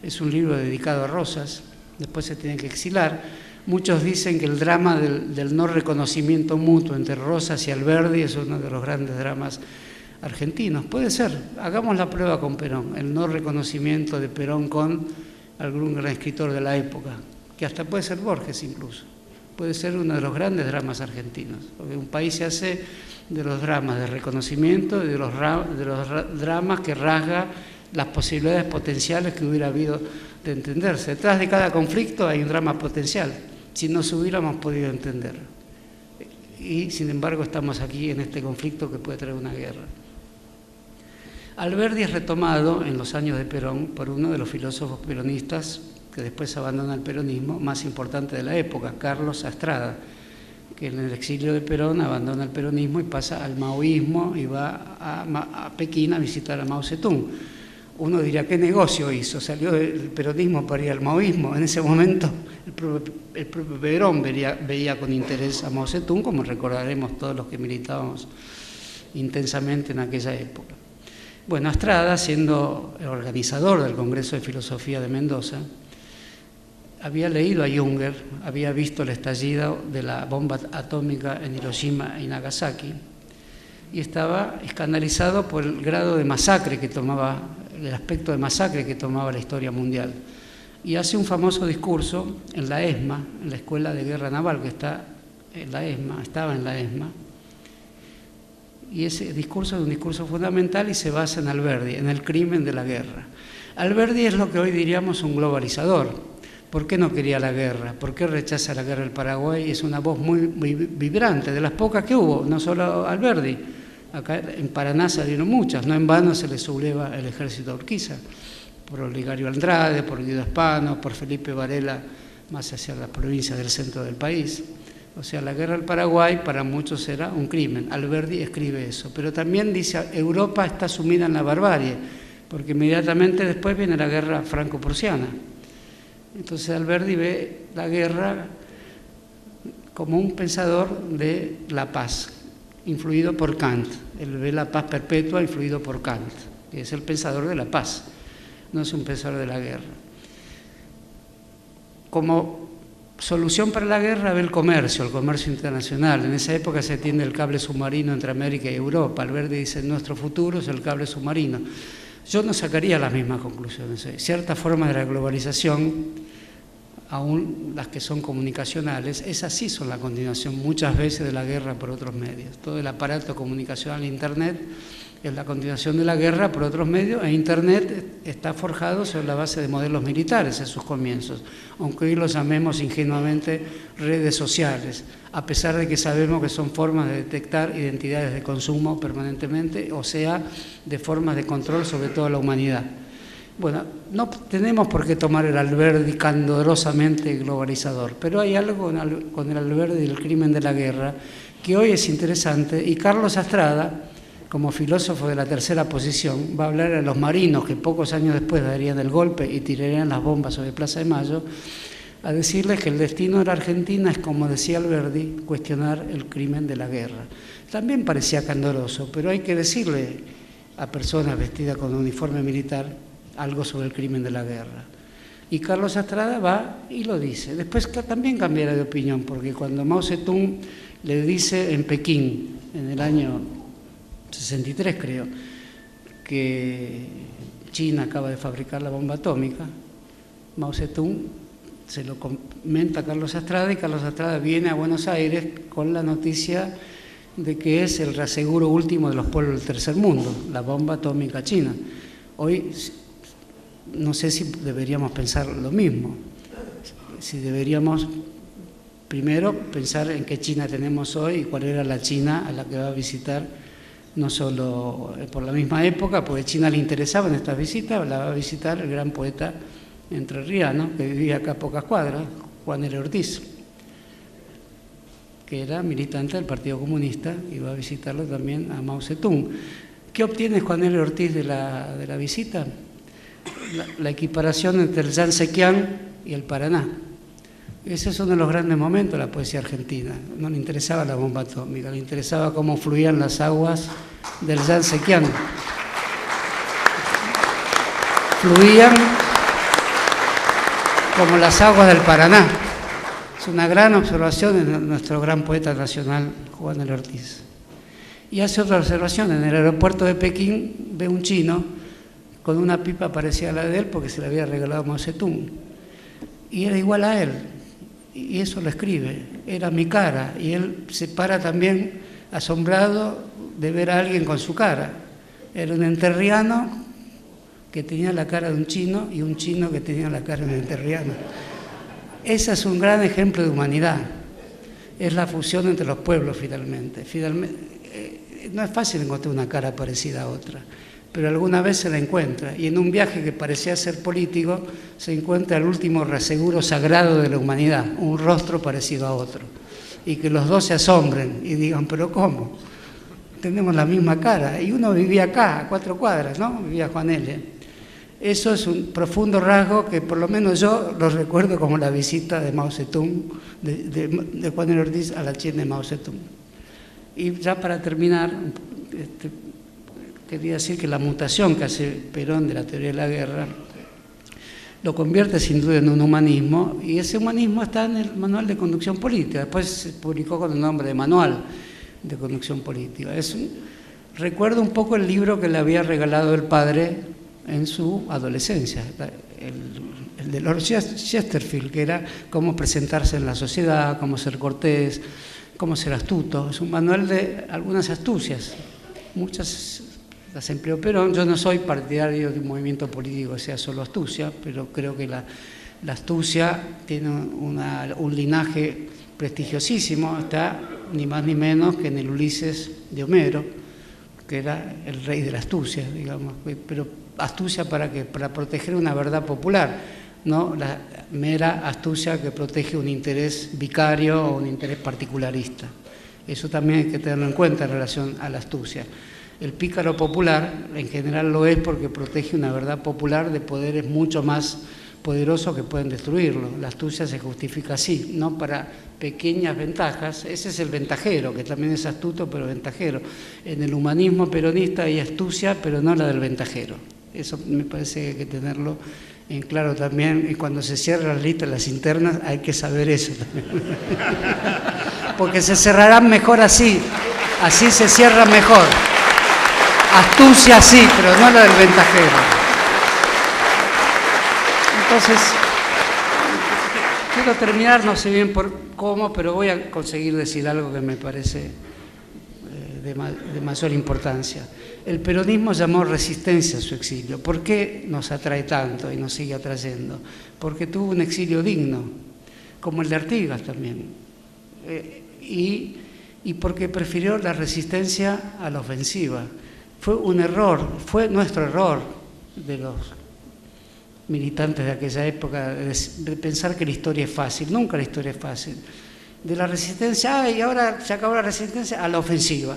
Es un libro dedicado a Rosas, después se tiene que exilar. Muchos dicen que el drama del no reconocimiento mutuo entre Rosas y Alberdi es uno de los grandes dramas argentinos. Puede ser, hagamos la prueba con Perón, el no reconocimiento de Perón con algún gran escritor de la época, que hasta puede ser Borges incluso. Puede ser uno de los grandes dramas argentinos, porque un país se hace de los dramas de reconocimiento y de los dramas que rasga las posibilidades potenciales que hubiera habido de entenderse. Detrás de cada conflicto hay un drama potencial, si no se hubiéramos podido entender. Y sin embargo estamos aquí en este conflicto que puede traer una guerra. Alberdi es retomado en los años de Perón por uno de los filósofos peronistas que después abandona el peronismo más importante de la época, Carlos Astrada, que en el exilio de Perón abandona el peronismo y pasa al maoísmo y va a Pekín a visitar a Mao Zedong. Uno diría, ¿qué negocio hizo? Salió del peronismo para ir al maoísmo. En ese momento el propio Perón veía con interés a Mao Zedong, como recordaremos todos los que militábamos intensamente en aquella época. Bueno, Astrada, siendo el organizador del Congreso de Filosofía de Mendoza, había leído a Junger, había visto el estallido de la bomba atómica en Hiroshima y Nagasaki y estaba escandalizado por el grado de masacre que tomaba, el aspecto de masacre que tomaba la historia mundial. Y hace un famoso discurso en la ESMA, en la Escuela de Guerra Naval que está en la ESMA, estaba en la ESMA, y ese discurso es un discurso fundamental y se basa en Alberdi, en el crimen de la guerra. Alberdi es lo que hoy diríamos un globalizador. ¿Por qué no quería la guerra? ¿Por qué rechaza la guerra del Paraguay? Es una voz muy vibrante, de las pocas que hubo, no solo Alberdi. Acá en Paraná salieron muchas, no en vano se le subleva el ejército a Urquiza, por Oligario Andrade, por Guido Hispano, por Felipe Varela, más hacia las provincias del centro del país. O sea, la guerra del Paraguay para muchos era un crimen. Alberdi escribe eso, pero también dice Europa está sumida en la barbarie, porque inmediatamente después viene la guerra franco-prusiana. Entonces Alberdi ve la guerra como un pensador de la paz, influido por Kant. Él ve la paz perpetua influido por Kant, que es el pensador de la paz, no es un pensador de la guerra. Como solución para la guerra ve el comercio internacional. En esa época se tiende el cable submarino entre América y Europa. Alberdi dice, nuestro futuro es el cable submarino. Yo no sacaría las mismas conclusiones. Ciertas formas de la globalización, aún las que son comunicacionales, esas sí son la continuación muchas veces de la guerra por otros medios. Todo el aparato comunicacional, Internet, es la continuación de la guerra por otros medios, e Internet está forjado sobre la base de modelos militares en sus comienzos, aunque hoy los llamemos ingenuamente redes sociales, a pesar de que sabemos que son formas de detectar identidades de consumo permanentemente, o sea, de formas de control sobre toda la humanidad. Bueno, no tenemos por qué tomar el Alberdi candorosamente globalizador, pero hay algo con el Alberdi del crimen de la guerra que hoy es interesante, y Carlos Astrada, como filósofo de la tercera posición, va a hablar a los marinos que pocos años después darían el golpe y tirarían las bombas sobre Plaza de Mayo, a decirles que el destino de la Argentina es, como decía Alberdi, cuestionar el crimen de la guerra. También parecía candoroso, pero hay que decirle a personas vestidas con uniforme militar algo sobre el crimen de la guerra. Y Carlos Astrada va y lo dice. Después también cambiará de opinión, porque cuando Mao Zedong le dice en Pekín, en el año 63 creo, que China acaba de fabricar la bomba atómica, Mao Zedong se lo comenta a Carlos Astrada, y Carlos Astrada viene a Buenos Aires con la noticia de que es el reaseguro último de los pueblos del tercer mundo, la bomba atómica china. Hoy no sé si deberíamos pensar lo mismo, si deberíamos primero pensar en qué China tenemos hoy y cuál era la China a la que va a visitar, no solo por la misma época, porque a China le interesaba en estas visitas, la va a visitar el gran poeta entrerriano que vivía acá a pocas cuadras, Juan L. Ortiz, que era militante del Partido Comunista, y va a visitarlo también a Mao Zedong. ¿Qué obtiene Juan L. Ortiz de la visita? La equiparación entre el Yangtze-Kiang y el Paraná. Ese es uno de los grandes momentos de la poesía argentina. No le interesaba la bomba atómica, le interesaba cómo fluían las aguas del Yangtze-Kiang. Fluían como las aguas del Paraná. Es una gran observación de nuestro gran poeta nacional, Juan L. Ortiz. Y hace otra observación: en el aeropuerto de Pekín ve un chino con una pipa parecida a la de él, porque se la había regalado Mao Zedong, y era igual a él, y eso lo escribe, era mi cara, y él se para también asombrado de ver a alguien con su cara. Era un entrerriano que tenía la cara de un chino, y un chino que tenía la cara de un entrerriano. Ese es un gran ejemplo de humanidad, es la fusión entre los pueblos finalmente. No es fácil encontrar una cara parecida a otra, pero alguna vez se la encuentra, y en un viaje que parecía ser político se encuentra el último reaseguro sagrado de la humanidad, un rostro parecido a otro, y que los dos se asombren y digan, pero ¿cómo? Tenemos la misma cara, y uno vivía acá, a 4 cuadras, ¿no? Vivía Juan L. Eso es un profundo rasgo que por lo menos yo lo recuerdo como la visita de Mao Zedong, de Juan L. Ortiz a la China de Mao Zedong. Y ya para terminar, quería decir que la mutación que hace Perón de la teoría de la guerra lo convierte sin duda en un humanismo, y ese humanismo está en el Manual de Conducción Política. Después se publicó con el nombre de Manual de Conducción Política. Recuerdo un poco el libro que le había regalado el padre en su adolescencia, el de Lord Chesterfield, que era cómo presentarse en la sociedad, cómo ser cortés, cómo ser astuto. Es un manual de algunas astucias, muchas las empleó Perón. Yo no soy partidario de un movimiento político que sea solo astucia, pero creo que La astucia tiene un linaje prestigiosísimo, está ni más ni menos que en el Ulises de Homero, que era el rey de la astucia, digamos. Pero astucia ¿para qué? Para proteger una verdad popular, no la mera astucia que protege un interés vicario o un interés particularista. Eso también hay que tenerlo en cuenta en relación a la astucia. El pícaro popular en general lo es porque protege una verdad popular de poderes mucho más poderosos que pueden destruirlo. La astucia se justifica así, no para pequeñas ventajas. Ese es el ventajero, que también es astuto pero ventajero. En el humanismo peronista hay astucia, pero no la del ventajero. Eso me parece que hay que tenerlo en claro también, y cuando se cierran las listas, las internas, hay que saber eso también. Porque se cerrarán mejor así se cierran mejor. Astucia sí, pero no la del ventajero. Entonces, quiero terminar, no sé bien por cómo, pero voy a conseguir decir algo que me parece de mayor importancia. El peronismo llamó resistencia a su exilio. ¿Por qué nos atrae tanto y nos sigue atrayendo? Porque tuvo un exilio digno, como el de Artigas también. Y porque prefirió la resistencia a la ofensiva. Fue un error, fue nuestro error de los militantes de aquella época de pensar que la historia es fácil. Nunca la historia es fácil. De la resistencia, y ahora se acabó la resistencia, a la ofensiva.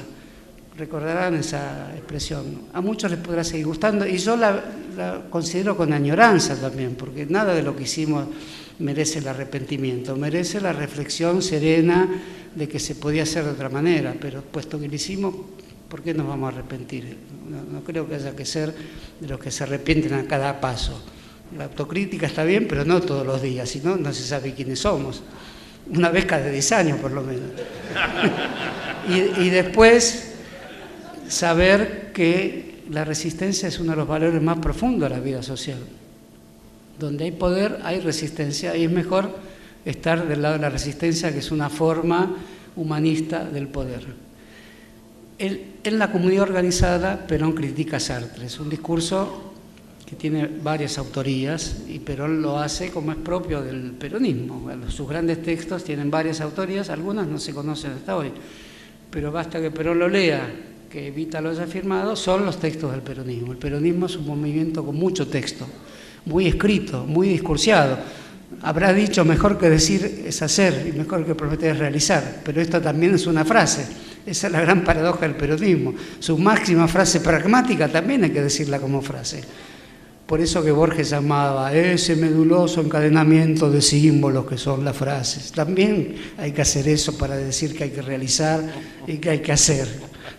Recordarán esa expresión. A muchos les podrá seguir gustando y yo la considero con añoranza también, porque nada de lo que hicimos merece el arrepentimiento, merece la reflexión serena de que se podía hacer de otra manera, pero puesto que lo hicimos, ¿por qué nos vamos a arrepentir? No creo que haya que ser de los que se arrepienten a cada paso. La autocrítica está bien, pero no todos los días, si no, no se sabe quiénes somos. Una vez cada 10 años, por lo menos. Y después saber que la resistencia es uno de los valores más profundos de la vida social. Donde hay poder, hay resistencia, y es mejor estar del lado de la resistencia, que es una forma humanista del poder. En la comunidad organizada, Perón critica a Sartre. Es un discurso que tiene varias autorías, y Perón lo hace como es propio del peronismo. Bueno, sus grandes textos tienen varias autorías, algunas no se conocen hasta hoy, pero basta que Perón lo lea, que Evita lo haya firmado, son los textos del peronismo. El peronismo es un movimiento con mucho texto, muy escrito, muy discursiado. Habrá dicho mejor que decir es hacer y mejor que prometer es realizar, pero esto también es una frase. Esa es la gran paradoja del peronismo. Su máxima frase pragmática también hay que decirla como frase. Por eso que Borges llamaba ese meduloso encadenamiento de símbolos que son las frases. También hay que hacer eso para decir que hay que realizar y que hay que hacer.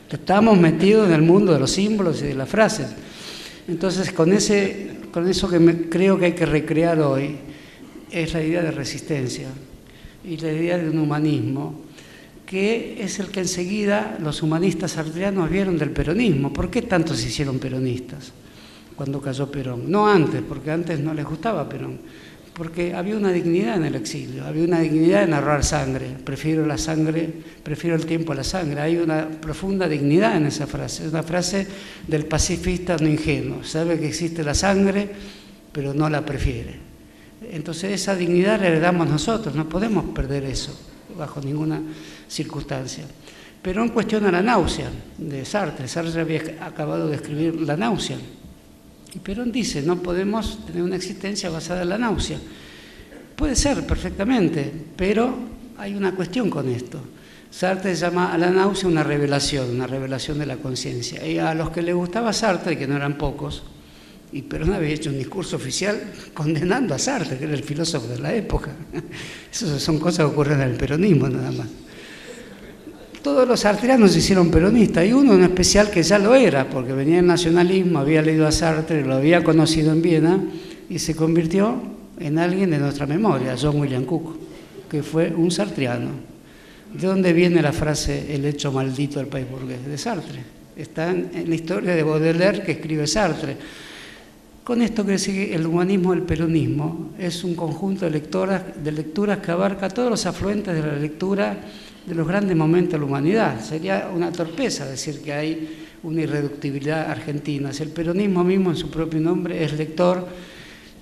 Estamos metidos en el mundo de los símbolos y de las frases. Entonces, con eso que creo que hay que recrear hoy, es la idea de resistencia y la idea de un humanismo, que es el que enseguida los humanistas sartreanos vieron del peronismo. ¿Por qué tantos se hicieron peronistas cuando cayó Perón? No antes, porque antes no les gustaba Perón, porque había una dignidad en el exilio, había una dignidad en ahorrar sangre. Prefiero el tiempo a la sangre. Hay una profunda dignidad en esa frase. Es una frase del pacifista no ingenuo. Sabe que existe la sangre, pero no la prefiere. Entonces esa dignidad la heredamos nosotros, no podemos perder eso bajo ninguna circunstancia. Perón cuestiona la náusea de Sartre. Sartre había acabado de escribir La náusea. Y Perón dice, no podemos tener una existencia basada en la náusea. Puede ser perfectamente, pero hay una cuestión con esto. Sartre llama a la náusea una revelación de la conciencia. Y a los que le gustaba Sartre, que no eran pocos, y Perón había hecho un discurso oficial condenando a Sartre, que era el filósofo de la época. Esas son cosas que ocurren en el peronismo nada más. Todos los sartreanos se hicieron peronistas, y uno en especial que ya lo era, porque venía del nacionalismo, había leído a Sartre, lo había conocido en Viena, y se convirtió en alguien de nuestra memoria, John William Cook, que fue un sartreano. ¿De dónde viene la frase el hecho maldito del país burgués? De Sartre. Está en la historia de Baudelaire que escribe Sartre. Con esto quiere decir que el humanismo del peronismo es un conjunto de lecturas que abarca todos los afluentes de la lectura de los grandes momentos de la humanidad. Sería una torpeza decir que hay una irreductibilidad argentina. Si el peronismo mismo en su propio nombre es lector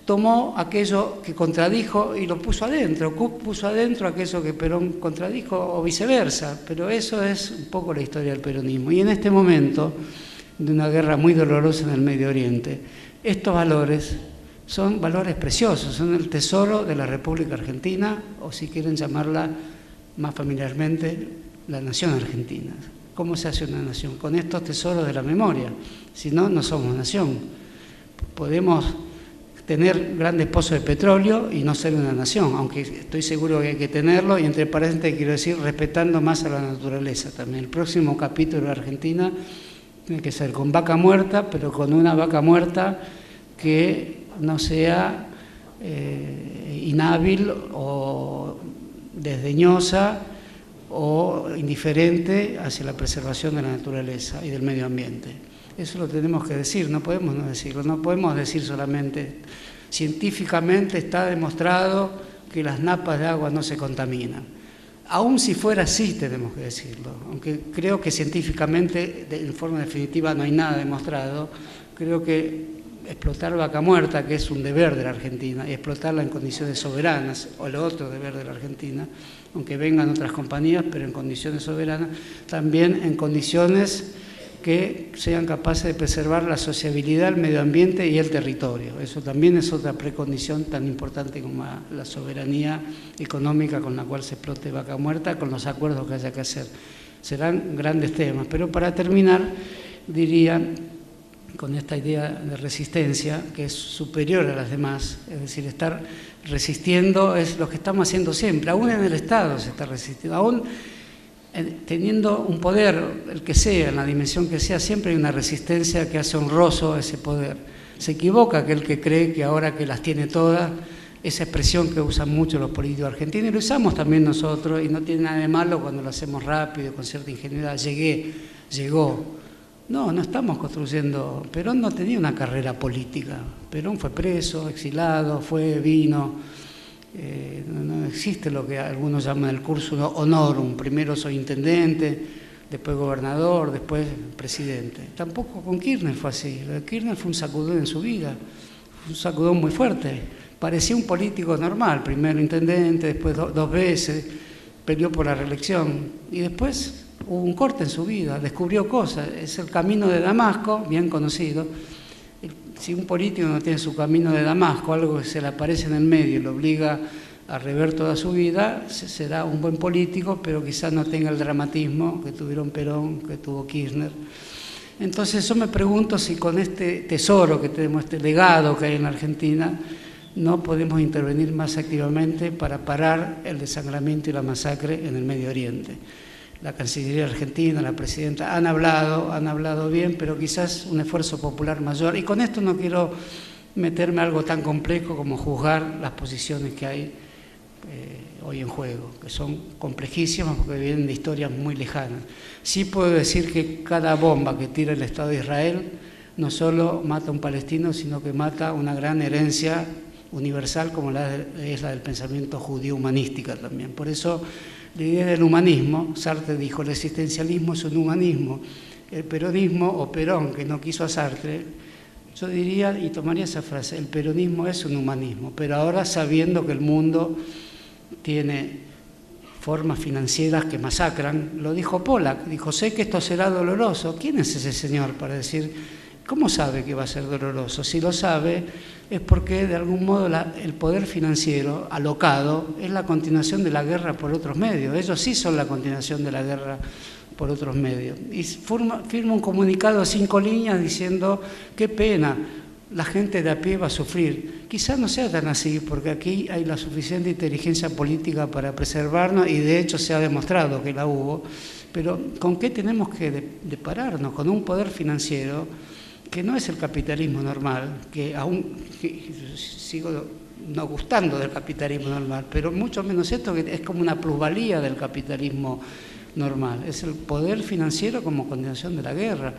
tomó aquello que contradijo y lo puso adentro. Cook puso adentro aquello que Perón contradijo o viceversa, pero eso es un poco la historia del peronismo. Y en este momento de una guerra muy dolorosa en el Medio Oriente, estos valores son valores preciosos, son el tesoro de la República Argentina, o si quieren llamarla más familiarmente, la nación argentina. ¿Cómo se hace una nación? Con estos tesoros de la memoria. Si no, no somos nación. Podemos tener grandes pozos de petróleo y no ser una nación, aunque estoy seguro que hay que tenerlo, y entre paréntesis quiero decir, respetando más a la naturaleza también. El próximo capítulo de Argentina tiene que ser con vaca muerta, pero con una vaca muerta que no sea inhábil o desdeñosa o indiferente hacia la preservación de la naturaleza y del medio ambiente. Eso lo tenemos que decir, no podemos no decirlo, no podemos decir solamente científicamente está demostrado que las napas de agua no se contaminan. Aún si fuera así tenemos que decirlo, aunque creo que científicamente en forma definitiva no hay nada demostrado. Creo que explotar vaca muerta, que es un deber de la Argentina, y explotarla en condiciones soberanas, o el otro deber de la Argentina, aunque vengan otras compañías, pero en condiciones soberanas, también en condiciones que sean capaces de preservar la sociabilidad, el medio ambiente y el territorio. Eso también es otra precondición tan importante como la soberanía económica con la cual se explote vaca muerta, con los acuerdos que haya que hacer. Serán grandes temas, pero para terminar diría, con esta idea de resistencia, que es superior a las demás, es decir, estar resistiendo es lo que estamos haciendo siempre, aún en el Estado se está resistiendo, aún teniendo un poder, el que sea, en la dimensión que sea, siempre hay una resistencia que hace honroso ese poder. Se equivoca aquel que cree que ahora que las tiene todas, esa expresión que usan mucho los políticos argentinos, y lo usamos también nosotros, y no tiene nada de malo cuando lo hacemos rápido, con cierta ingenuidad, llegó. No, no estamos construyendo. Perón no tenía una carrera política. Perón fue preso, exilado, vino. No existe lo que algunos llaman el cursus honorum. Primero soy intendente, después gobernador, después presidente. Tampoco con Kirchner fue así. Lo de Kirchner fue un sacudón en su vida, fue un sacudón muy fuerte. Parecía un político normal, primero intendente, después dos veces, peleó por la reelección y después hubo un corte en su vida, descubrió cosas. Es el camino de Damasco, bien conocido. Si un político no tiene su camino de Damasco, algo que se le aparece en el medio y lo obliga a rever toda su vida, será un buen político, pero quizás no tenga el dramatismo que tuvieron Perón, que tuvo Kirchner. Entonces yo me pregunto si con este tesoro que tenemos, este legado que hay en la Argentina, no podemos intervenir más activamente para parar el desangramiento y la masacre en el Medio Oriente. La Cancillería Argentina, la Presidenta, han hablado bien, pero quizás un esfuerzo popular mayor. Y con esto no quiero meterme a algo tan complejo como juzgar las posiciones que hay hoy en juego, que son complejísimas porque vienen de historias muy lejanas. Sí puedo decir que cada bomba que tira el Estado de Israel no solo mata a un palestino, sino que mata una gran herencia universal como es la del pensamiento judío humanística también. Por eso la idea del humanismo, Sartre dijo, el existencialismo es un humanismo. El peronismo, o Perón, que no quiso a Sartre, yo diría, y tomaría esa frase, el peronismo es un humanismo, pero ahora sabiendo que el mundo tiene formas financieras que masacran, lo dijo Pollack, dijo, sé que esto será doloroso. ¿Quién es ese señor para decir, cómo sabe que va a ser doloroso? Si lo sabe, es porque de algún modo el poder financiero alocado es la continuación de la guerra por otros medios. Ellos sí son la continuación de la guerra por otros medios. Y firma un comunicado de 5 líneas diciendo, qué pena, la gente de a pie va a sufrir. Quizás no sea tan así, porque aquí hay la suficiente inteligencia política para preservarnos, y de hecho se ha demostrado que la hubo, pero ¿con qué tenemos que depararnos? Con un poder financiero que no es el capitalismo normal, que sigo no gustando del capitalismo normal, pero mucho menos esto, que es como una plusvalía del capitalismo normal. Es el poder financiero como continuación de la guerra.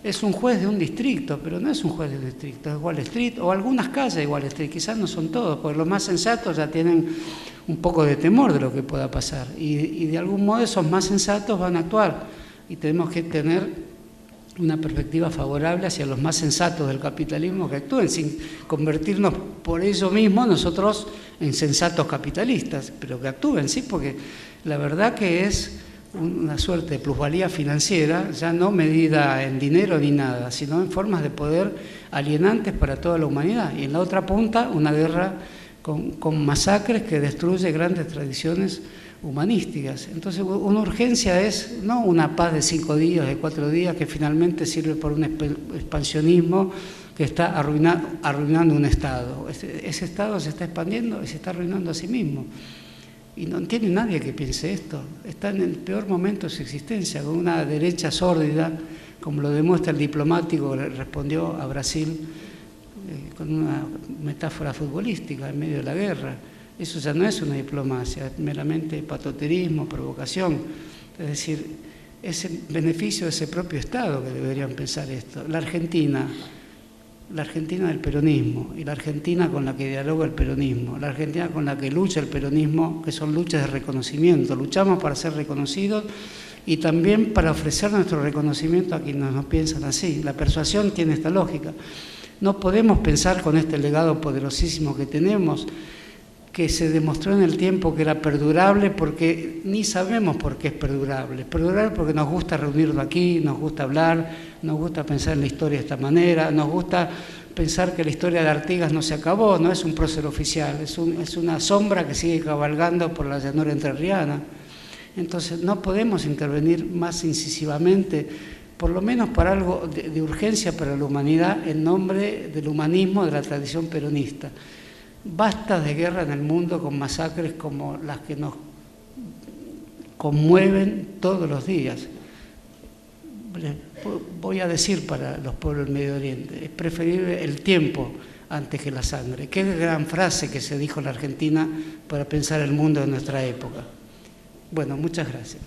Es un juez de un distrito, pero no es un juez de un distrito, es Wall Street, o algunas calles de Wall Street, quizás no son todos, porque los más sensatos ya tienen un poco de temor de lo que pueda pasar, y de algún modo esos más sensatos van a actuar, y tenemos que tener una perspectiva favorable hacia los más sensatos del capitalismo que actúen, sin convertirnos por ello mismo nosotros en sensatos capitalistas, pero que actúen, sí, porque la verdad que es una suerte de plusvalía financiera, ya no medida en dinero ni nada, sino en formas de poder alienantes para toda la humanidad. Y en la otra punta, una guerra con masacres que destruye grandes tradiciones humanísticas. Entonces, una urgencia es no una paz de 5 días, de 4 días, que finalmente sirve por un expansionismo que está arruinando un Estado. Ese Estado se está expandiendo y se está arruinando a sí mismo. Y no tiene nadie que piense esto. Está en el peor momento de su existencia, con una derecha sórdida, como lo demuestra el diplomático que respondió a Brasil con una metáfora futbolística en medio de la guerra. Eso ya no es una diplomacia, es meramente patoterismo, provocación. Es decir, es el beneficio de ese propio Estado que deberían pensar esto. La Argentina del peronismo, y la Argentina con la que dialoga el peronismo, la Argentina con la que lucha el peronismo, que son luchas de reconocimiento. Luchamos para ser reconocidos y también para ofrecer nuestro reconocimiento a quienes nos piensan así. La persuasión tiene esta lógica. No podemos pensar con este legado poderosísimo que tenemos, que se demostró en el tiempo que era perdurable, porque ni sabemos por qué es perdurable. Es perdurable porque nos gusta reunirnos aquí, nos gusta hablar, nos gusta pensar en la historia de esta manera, nos gusta pensar que la historia de Artigas no se acabó, no es un prócer oficial, es una sombra que sigue cabalgando por la llanura entrerriana. Entonces no podemos intervenir más incisivamente, por lo menos para algo de urgencia para la humanidad, en nombre del humanismo de la tradición peronista. Basta de guerra en el mundo con masacres como las que nos conmueven todos los días. Voy a decir para los pueblos del Medio Oriente, es preferible el tiempo antes que la sangre. Qué gran frase que se dijo en la Argentina para pensar el mundo de nuestra época. Bueno, muchas gracias.